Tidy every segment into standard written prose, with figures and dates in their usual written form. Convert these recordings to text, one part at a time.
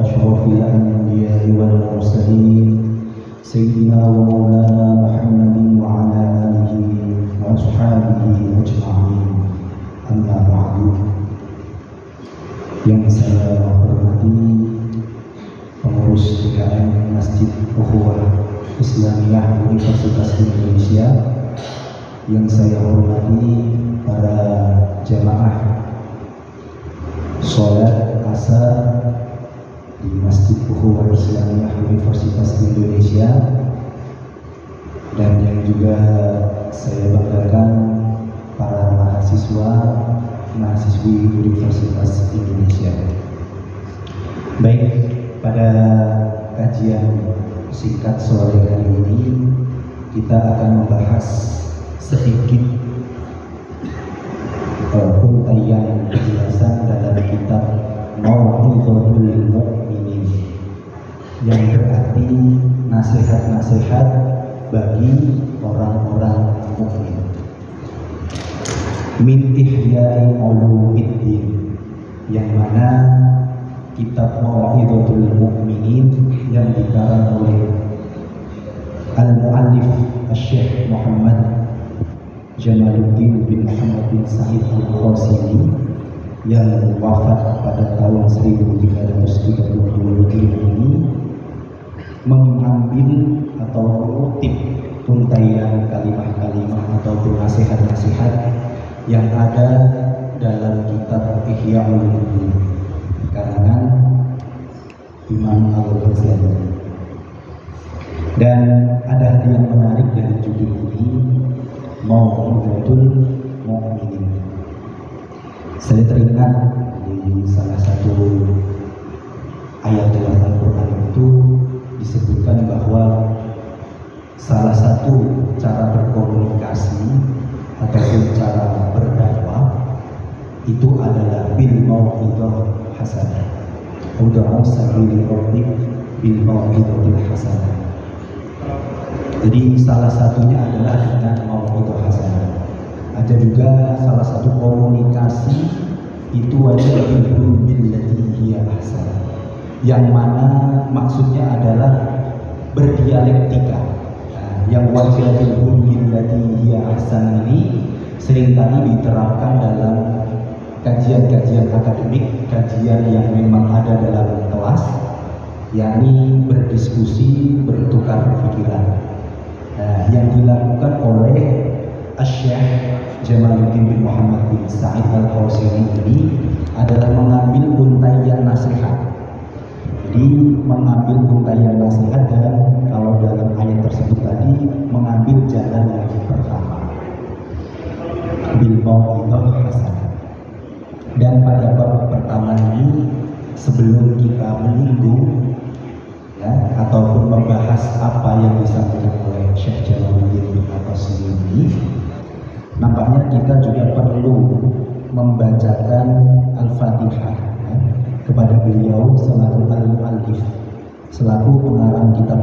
أشرف الأنبياء والمرسلين سيدنا ومولانا محمد وعلى آله وأصحابه أجمعين. أما بعد. Yang saya hormati pengurus DKM Masjid Ukhuwah Islamiyah Universitas Indonesia, yang saya hormati para jamaah sholat asar di Masjid Ukhuwah Islamiyah Universitas Indonesia, dan yang juga saya banggakan para mahasiswi Universitas Indonesia. Baik, pada kajian singkat sore hari ini kita akan membahas sedikit untaian penjelasan dalam kitab Mau'izatul Mu'minin, yang berarti nasihat-nasihat bagi orang-orang mukmin. Min Ihya'i Ulumuddin, yang mana kitab Mau'izatul Mu'minin yang dikarang oleh Al-Mu'allif Syekh Muhammad Jamaluddin bin Muhammad bin Sa'id Al-Qasimi, yang wafat pada tahun 1332 ini, mengambil atau mengutip untaian kalimat-kalimat ataupun nasihat-nasihat yang ada dalam kitab Ihya Ulumuddin karangan Imam Al-Ghazali. Dan ada yang menarik dari judul ini, Mau'izatul Mu'minin. Saya teringat di salah satu ayat dalam Al-Quran itu disebutkan bahwa salah satu cara berkomunikasi ataupun cara berdakwah itu adalah bil mau'izah hasanah. Ud'u sabila rabbik bil mau'izatil hasanah. Jadi salah satunya adalah dengan mau'izah hasanah. Ada juga salah satu komunikasi itu adalah billati hiya ahsan, yang mana maksudnya adalah berdialektika. Yang wajibil billati hiya ahsan ini seringkali diterapkan dalam kajian-kajian akademik, kajian yang memang ada dalam kelas, yakni berdiskusi, bertukar pikiran. Yang dilakukan oleh Syekh Jamaluddin bin Muhammad bin Sa'id Al-Qasimi ini adalah mengambil untaian nasihat. Jadi mengambil untaian nasihat, dan kalau dalam ayat tersebut tadi mengambil jalan yang pertama, bil mau'izah hasanah. Dan pada bab pertama ini, sebelum kita menyinggung ataupun membahas apa yang disampaikan oleh Syekh Jamaluddin bin Al-Qasimi ini, nampaknya kita juga perlu membacakan Al-Fatihah kepada beliau selaku al-mu'allif, selaku pengarang kitab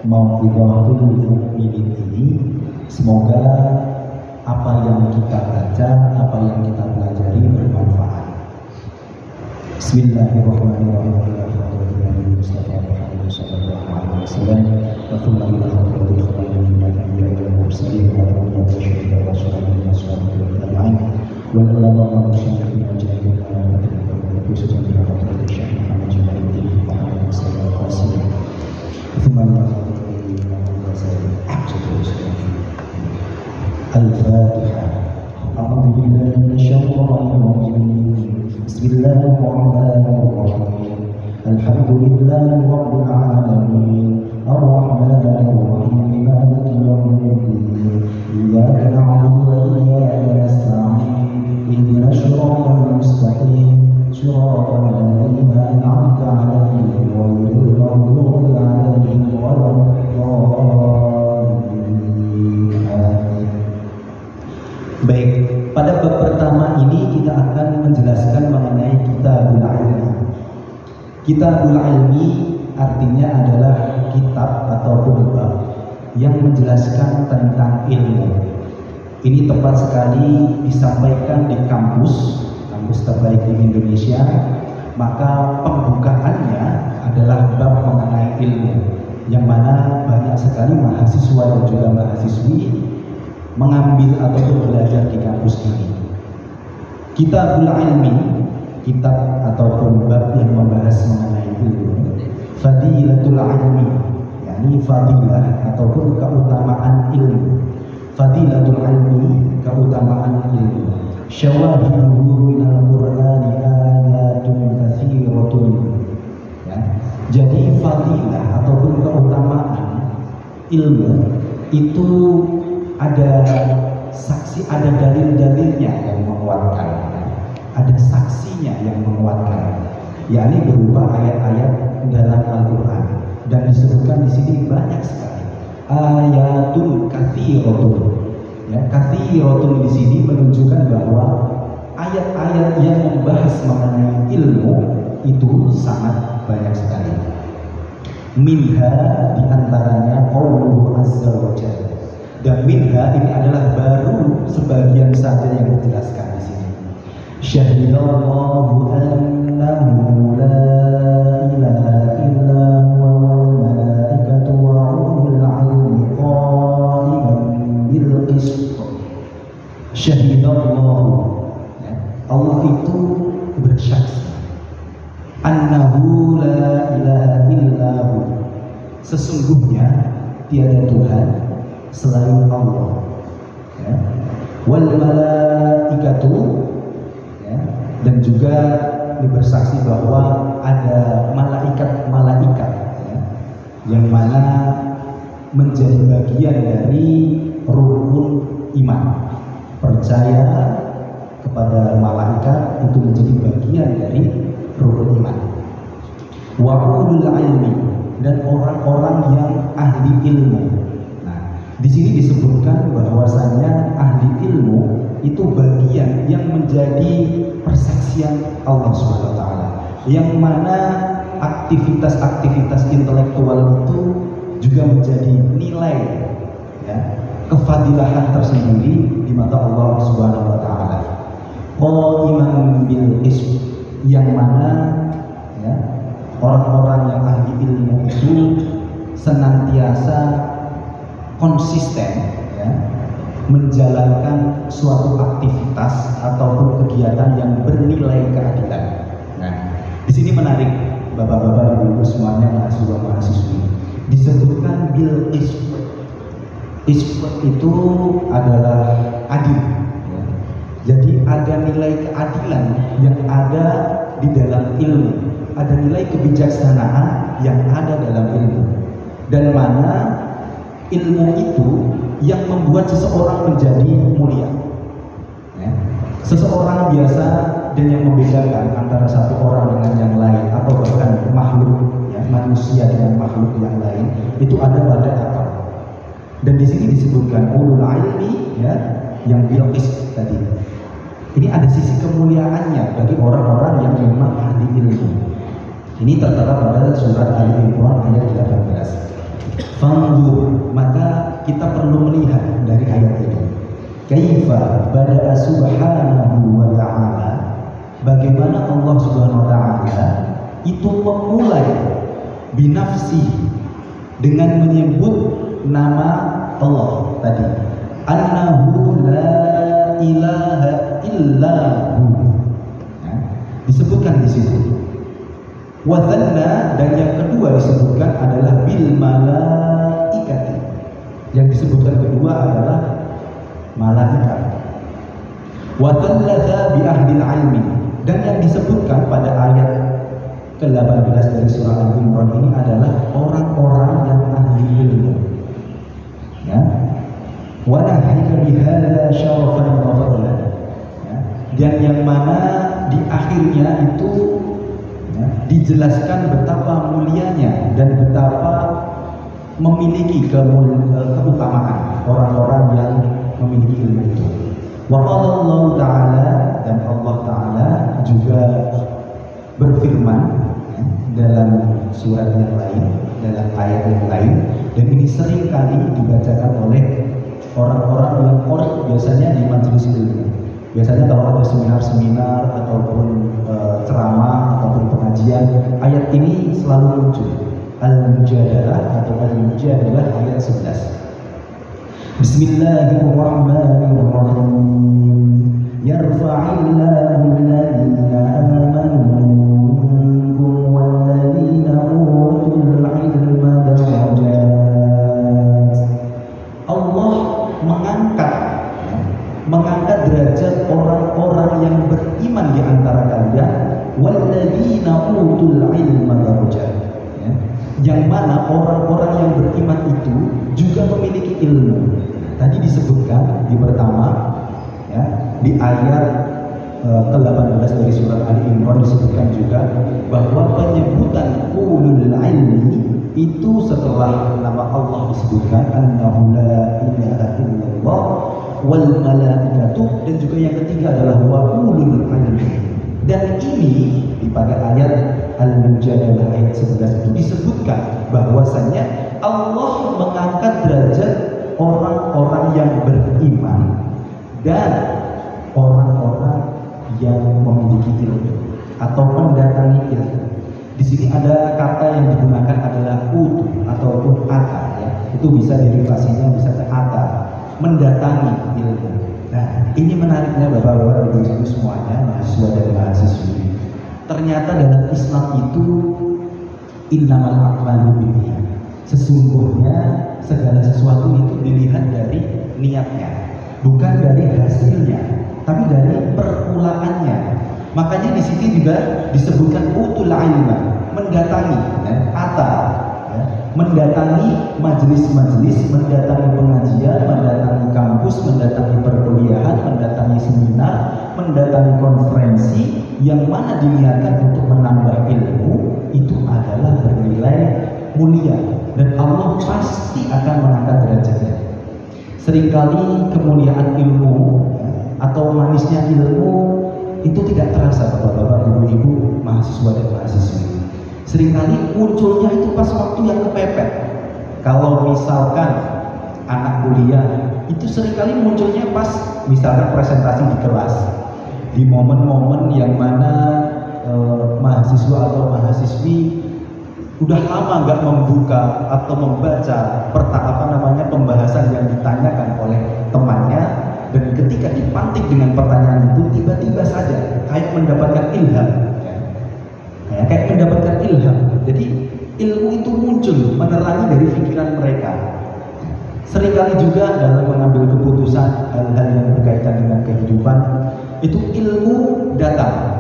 Mau'izatul Mu'minin ini. Semoga apa yang kita baca, apa yang kita pelajari bermanfaat. Bismillahirrahmanirrahim. Mustafa Muhammad sallallahu alaihi wasallam wa thumma ila khairil khalqi min al mursalin wa rasulina wa rasulina sallallahu alaihi wa ulama wa muslimin majahidin wa khususan di hadarat Syekh Muhammad Jamaluddin Muhammad sallallahu alaihi wasallam thumma ila khairil Al-Fatihah. A'udzu billahi minasyaitonir rajim. Bismillahirrahmanirrahim. Alhamdulillahi rabbil alamin. Ar-Rahmanir Rahim. Maliki yaumiddin. Iyyaka na'budu wa iyyaka nasta'in. Ihdinas siratal mustaqim. Siratal ladzina an'amta 'alaihim ghairil maghdubi 'alaihim waladdallin. Baik, pada bab pertama ini kita akan menjelaskan mengenai Kitabul Ilmi. Kitabul Ilmi artinya adalah kitab ataupun bab yang menjelaskan tentang ilmu. Ini tepat sekali disampaikan di kampus terbaik di Indonesia. Maka pembukaannya yang mana banyak sekali mahasiswa dan juga mahasiswi mengambil ataupun belajar di kampus ini. Kitabul Ilmi, kitab ataupun bab yang membahas mengenai ilmu. Fadilatul Ilmi, yakni fadilah ataupun keutamaan ilmu. Fadilatul Ilmi, keutamaan ilmu. Syawahiduhu minal Qur'ani ayatun katsiratun. Ya. Jadi fadilah ataupun keutamaan ilmu itu ada saksi, ada dalil-dalilnya yang menguatkan, ada saksinya yang menguatkan, yakni berupa ayat-ayat dalam Al-Quran, dan disebutkan di sini banyak sekali ayatul katsiratun. Ya, katsiratun di sini menunjukkan bahwa ayat-ayat yang membahas mengenai ilmu itu sangat banyak sekali. Minha diantaranya qauluhu azza wa jalla. Dan minha ini adalah baru sebagian saja yang dijelaskan di sini. Syahidallahu annahu la ilaha illa huwa wal malaikatu wa ulul ilmi qa'iman bil qist. Syahidallahu, Allah itu bersaksi, annahu la ilaha illa hu, sesungguhnya tiada Tuhan selain Allah, ya. Wal malaikatu, ya. Dan juga bersaksi bahwa ada malaikat-malaikat, ya, yang mana menjadi bagian dari rukun iman. Percaya kepada malaikat itu menjadi bagian dari rukun iman. Wa ulul ilmi, dan orang-orang yang ahli ilmu. Di sini disebutkan bahwasanya ahli ilmu itu bagian yang menjadi persaksian Allah SWT, yang mana aktivitas-aktivitas intelektual itu juga menjadi nilai, ya, kefadilahan tersendiri di mata Allah SWT. Qa'iman bil qist, yang mana, ya, orang-orang yang ahli ilmu itu senantiasa konsisten, ya, menjalankan suatu aktivitas ataupun kegiatan yang bernilai keadilan. Nah, di sini menarik, bapak-bapak, ibu-ibu semuanya, mahasiswa-mahasiswi, disebutkan bil qist. Qist itu adalah adil, ya. Jadi ada nilai keadilan yang ada di dalam ilmu, ada nilai kebijaksanaan yang ada dalam ilmu, dan mana ilmu itu yang membuat seseorang menjadi mulia, ya. Seseorang biasa, dan yang membedakan antara satu orang dengan yang lain atau bahkan makhluk, ya, manusia dengan makhluk yang lain, itu ada pada akal. Dan di sini disebutkan ulul ilmi, ya, yang bil qist tadi. Ini ada sisi kemuliaannya bagi orang-orang yang memang ahli ilmu. Ini tertera pada surat Al-Imran ayat 18. Fanzur, maka kita perlu melihat dari ayat ini, kaifa bada'a subhanahu wa ta'ala, bagaimana Allah subhanahu wa ta'ala itu memulai binafsi, dengan menyebut nama Allah tadi, annahu la ilaha illahu, ya, disebutkan di situ. Wadhanna, dan yang kedua disebutkan adalah bil malaikati. Yang disebutkan kedua adalah malaikat. Wadhallatha bi ahlil ilmi, dan yang disebutkan pada ayat ke-18 dari surah Al-Imran ini adalah orang-orang yang ahli ilmu, ya. Wa nahika bihadza syarafan wa fadlan, ya. Dan yang mana di akhirnya itu, ya, dijelaskan betapa mulianya dan betapa memiliki keutamaan orang-orang yang memiliki ilmu itu. Wa qala Allah Ta'ala, dan Allah Ta'ala juga berfirman, ya, dalam surat yang lain, dalam ayat yang lain, dan ini sering kali dibacakan oleh orang-orang yang biasanya di majelis ilmu. Biasanya kalau ada seminar-seminar ataupun ceramah ataupun pengajian, ayat ini selalu muncul. Al-Mujadalah atau Al-Mujadalah ayat 11. Bismillahirrahmanirrahim. Yarfa'illahu alladhina amanu minkum walladhina utul ilma darajat. Allah mengangkat derajat orang-orang yang beriman di antara kalian, walladzina utul ilma darajat, ya. Yang mana orang-orang yang beriman itu juga memiliki ilmu. Tadi disebutkan di pertama, ya, di ayat ke-18 dari surat Ali Imran disebutkan juga bahwa penyebutan ulul ilmi itu setelah nama Allah disebutkan annahu la ilaha illallah wal malaikatu, dan juga yang ketiga adalah wa ulul ilmi. Dan ini di pada ayat Al-Mujadalah ayat 11 itu disebutkan bahwasanya Allah mengangkat derajat orang-orang yang beriman dan orang-orang yang memiliki ilmu atau mendatangi ilmu. Di sini ada kata yang digunakan adalah utu ataupun ata, ya. Itu bisa derivasinya bisa ke ata, mendatangi ilmu. Nah, ini menariknya Bapak-bapak Ibu-ibu semuanya, mahasiswa dan mahasiswi. Ternyata dalam Islam itu innamal a'malu binniyat. Sesungguhnya segala sesuatu itu dilihat dari niatnya, bukan dari hasilnya, tapi dari permulaannya. Makanya di sini juga disebutkan utul ilma, mendatangi, ya, ata, ya, mendatangi majelis-majelis, mendatangi pengajian, mendatangi kampus, mendatangi perkuliahan, mendatangi seminar, mendatangi konferensi yang mana diniatkan untuk menambah ilmu, itu adalah bernilai mulia dan Allah pasti akan mengangkat derajatnya. Seringkali kemuliaan ilmu, ya, atau manisnya ilmu itu tidak terasa Bapak-bapak, Ibu-ibu, mahasiswa dan mahasiswi. Seringkali munculnya itu pas waktu yang kepepet. Kalau misalkan anak kuliah itu seringkali munculnya pas misalkan presentasi di kelas, di momen-momen yang mana mahasiswa atau mahasiswi udah lama nggak membuka atau membaca pembahasan yang ditanyakan oleh temannya, dan ketika dipantik dengan pertanyaan itu tiba-tiba saja kayak mendapatkan ilham, ya, kayak mendapatkan ilham. Jadi ilmu itu muncul menerangi dari pikiran mereka. Seringkali juga dalam mengambil keputusan hal-hal yang berkaitan dengan kehidupan itu ilmu datang.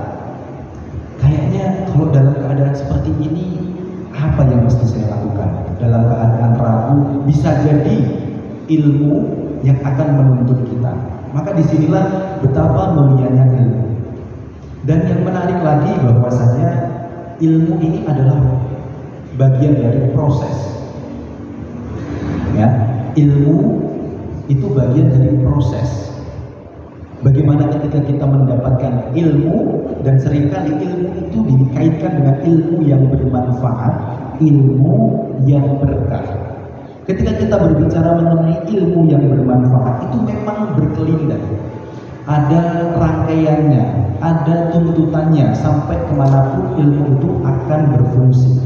Kayaknya kalau dalam keadaan seperti ini apa yang mesti saya lakukan? Dalam keadaan ragu, bisa jadi ilmu yang akan menuntun kita. Maka disinilah betapa mulianya ilmu. Dan yang menarik lagi bahwasanya ilmu ini adalah bagian dari proses. Ya, ilmu itu bagian dari proses. Bagaimana ketika kita mendapatkan ilmu, dan seringkali ilmu itu dikaitkan dengan ilmu yang bermanfaat, ilmu yang berkah. Ketika kita berbicara mengenai ilmu yang bermanfaat, itu memang berkelindan. Ada rangkaiannya, ada tuntutannya, sampai kemanapun ilmu itu akan berfungsi.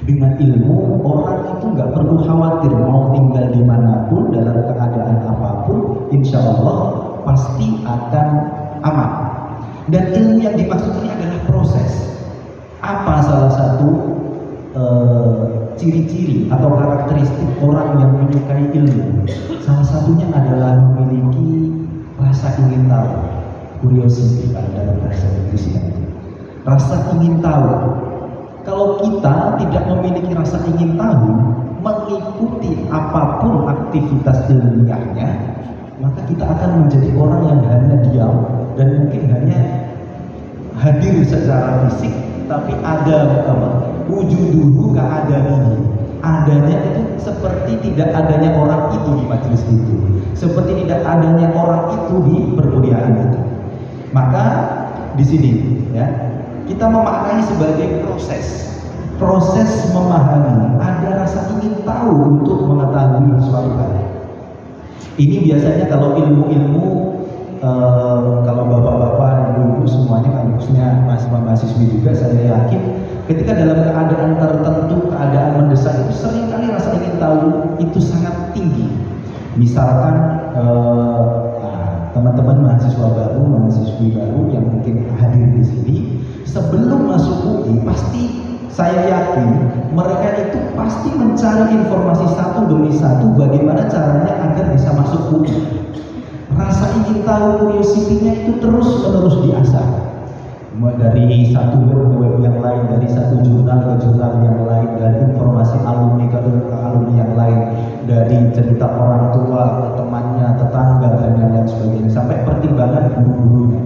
Dengan ilmu, orang itu nggak perlu khawatir mau tinggal dimanapun, dalam keadaan apapun, insya Allah pasti akan aman. Dan ilmu yang dimaksud ini adalah proses. Apa salah satu ciri-ciri atau karakteristik orang yang menyukai ilmu? Salah satunya adalah memiliki rasa ingin tahu, curiosity kalau dalam bahasa Inggrisnya. Rasa ingin tahu. Kalau kita tidak memiliki rasa ingin tahu, mengikuti apapun aktivitas ilmiahnya, maka kita akan menjadi orang yang hanya diam dan mungkin hanya hadir secara fisik, tapi ada wujuduhu ka'adamihi. Adanya itu seperti tidak adanya orang itu di majelis itu, seperti tidak adanya orang itu di perkuliahan itu. Maka di sini, ya, kita memaknai sebagai proses memahami, ada rasa ingin tahu untuk mengetahui suatu hal. Ini biasanya kalau ilmu-ilmu, kalau bapak-bapak, ibu-ibu semuanya, khususnya mahasiswa-mahasiswi juga, saya yakin ketika dalam keadaan tertentu, keadaan Misalkan teman-teman mahasiswa baru, mahasiswi baru yang mungkin hadir di sini, sebelum masuk UI pasti saya yakin mereka itu pasti mencari informasi satu demi satu bagaimana caranya agar bisa masuk UI. Rasa ingin tahu, curiosity-nya itu terus-menerus diasah. Dari satu web ke web yang lain, dari satu jurnal ke jurnal yang lain, dari informasi alumni ke alumni yang lain, dari cerita orang tua, temannya, tetangga, dan lain sebagainya, sampai pertimbangan guru-gurunya.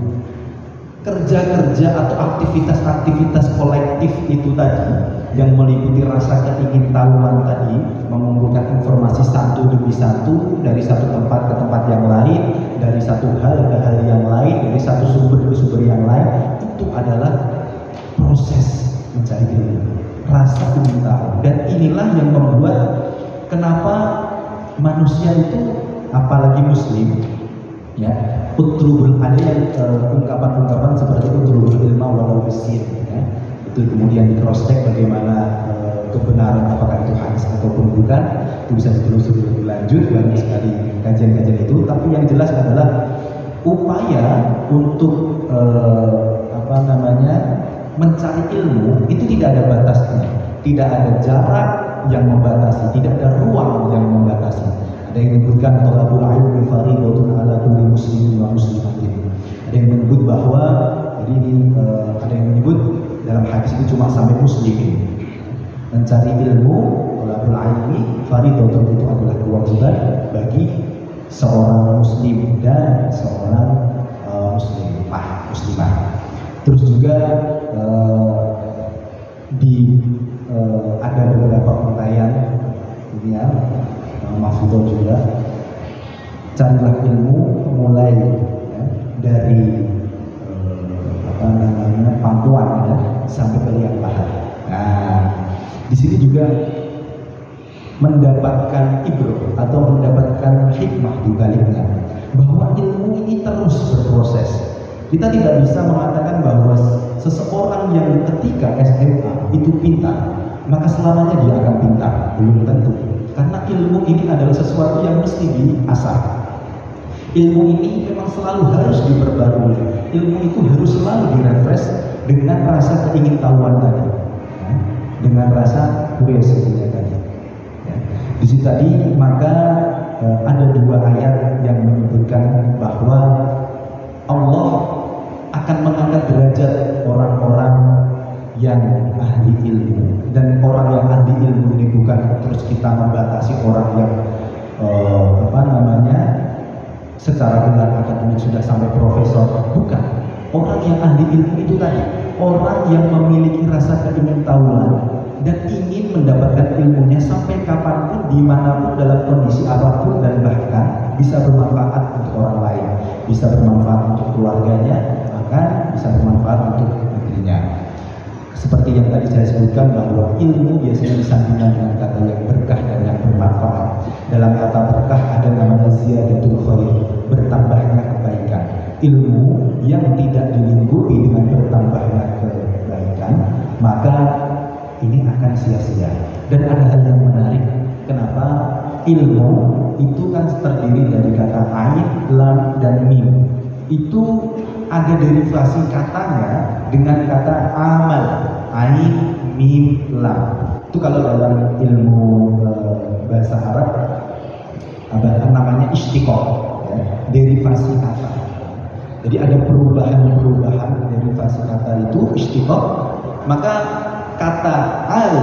Kerja-kerja atau aktivitas-aktivitas kolektif itu tadi yang meliputi rasa keingintahuan tadi, mengumpulkan informasi satu demi satu dari satu tempat ke tempat yang lain, dari satu hal ke hal yang lain, dari satu sumber ke sumber yang lain, itu adalah proses mencari ilmu, rasa ingin tahu. Dan inilah yang membuat kenapa manusia itu, apalagi muslim, ya, utlubul, ada yang ungkapan-ungkapan seperti utlubul ilma walau bisir, ya. Itu kemudian di cross check bagaimana kebenaran apakah itu hadis ataupun bukan, itu bisa ditelusuri lebih lanjut, banyak sekali kajian-kajian itu. Tapi yang jelas adalah upaya untuk mencari ilmu itu tidak ada batasnya, tidak ada jarak yang membatasi, tidak ada ruang yang membatasi. Ada yang menyebutkan thalabul ilmi fardhatun ala kulli muslimin wa muslimatin. Ada yang menyebut bahwa jadi ini ada yang menyebut dalam hadis itu cuma sampai muslimin. Mencari ilmu, thalabul ilmi fardhatun itu adalah kewajiban bagi seorang muslim dan seorang muslimah. Terus juga ada beberapa uraian ini ya, Mahfudho juga, carilah ilmu mulai ya, dari pangkuan ya, sampai ke liang lahat. Nah, di sini juga mendapatkan ibrah atau mendapatkan hikmah di baliknya, bahwa ilmu ini terus berproses. Kita tidak bisa mengatakan bahwa seseorang yang ketika SMA itu pintar, maka selamanya dia akan pintar. Belum tentu. Karena ilmu ini adalah sesuatu yang mesti diasah. Ilmu ini memang selalu harus diperbarui. Ilmu itu harus selalu direfresh dengan rasa keingintahuan tadi, ya, dengan rasa curiosity tadi. Ya. Di situ tadi maka ada dua ayat yang menyebutkan bahwa Allah akan mengangkat derajat orang-orang yang ahli ilmu, dan orang yang ahli ilmu ini bukan terus kita membatasi orang yang secara gelar akademik sudah sampai profesor, bukan. Orang yang ahli ilmu itu tadi orang yang memiliki rasa keingintahuan dan ingin mendapatkan ilmunya sampai kapanpun, dimanapun, dalam kondisi apapun, dan bahkan bisa bermanfaat untuk orang lain, bisa bermanfaat untuk keluarganya, bahkan bisa bermanfaat untuk negerinya. Seperti yang tadi saya sebutkan bahwa ilmu biasanya disandingkan dengan kata yang berkah dan yang bermanfaat. Dalam kata berkah ada namanya ziyadatul khair, bertambahnya kebaikan. Ilmu yang tidak dilingkupi dengan bertambahnya kebaikan, maka ini akan sia-sia. Dan ada hal yang menarik, kenapa ilmu itu kan terdiri dari kata ain, lam, dan mim. Itu ada derivasi katanya dengan kata amal, ain, mim, lam. Itu kalau dalam ilmu bahasa Arab namanya istiqoq, ya, derivasi kata. Jadi ada perubahan derivasi kata itu istiqoq. Maka kata al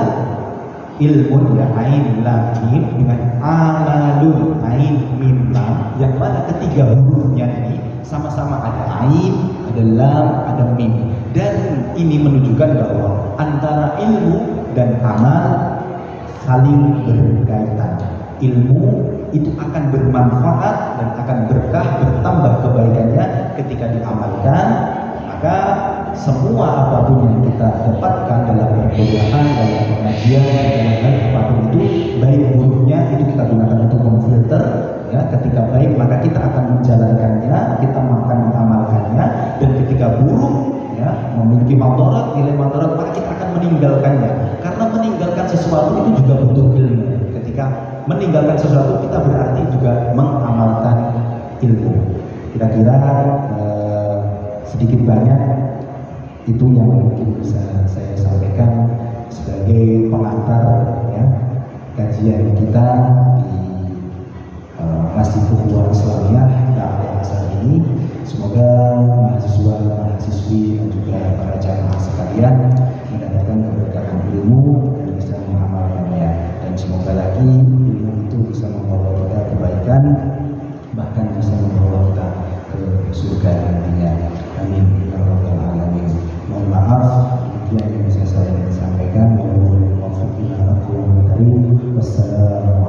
ilmun, ya, ain, lam, mim, dengan amalun, ain, mim, lam, yang mana ketiga hurufnya ini sama-sama ada ain, ada lam, ada mim. Dan ini menunjukkan bahwa antara ilmu dan amal saling berkaitan. Ilmu itu akan bermanfaat dan akan berkah, bertambah kebaikannya ketika diamalkan. Maka semua apapun yang kita dapatkan dalam perkuliahan, dalam pengajian, dalam hal apapun itu, baik buruknya itu kita gunakan untuk memfilter. Ya, ketika baik maka kita akan menjalankannya, kita akan mengamalkannya, dan ketika buruk, ya, memiliki madarat, nilai madarat, maka kita akan meninggalkannya. Karena meninggalkan sesuatu itu juga butuh ilmu. Ketika meninggalkan sesuatu, kita berarti juga mengamalkan ilmu. Kira-kira sedikit banyak itu yang mungkin bisa saya sampaikan sebagai pengantar ya kajian kita di Masjid Ukhuwah Islamiyah Dakwah Asar ini. Semoga mahasiswa-mahasiswi dan juga para jamaah sekalian mendapatkan keberkahan ilmu dan bisa mengamalkannya, dan semoga lagi ilmu itu bisa membawa kita kebaikan, bahkan bisa membawa kita ke surga nantinya. Amin ya rabbal alamin. Mohon maaf yang bisa saya sampaikan. Wassalamualaikum warahmatullahi wabarakatuh.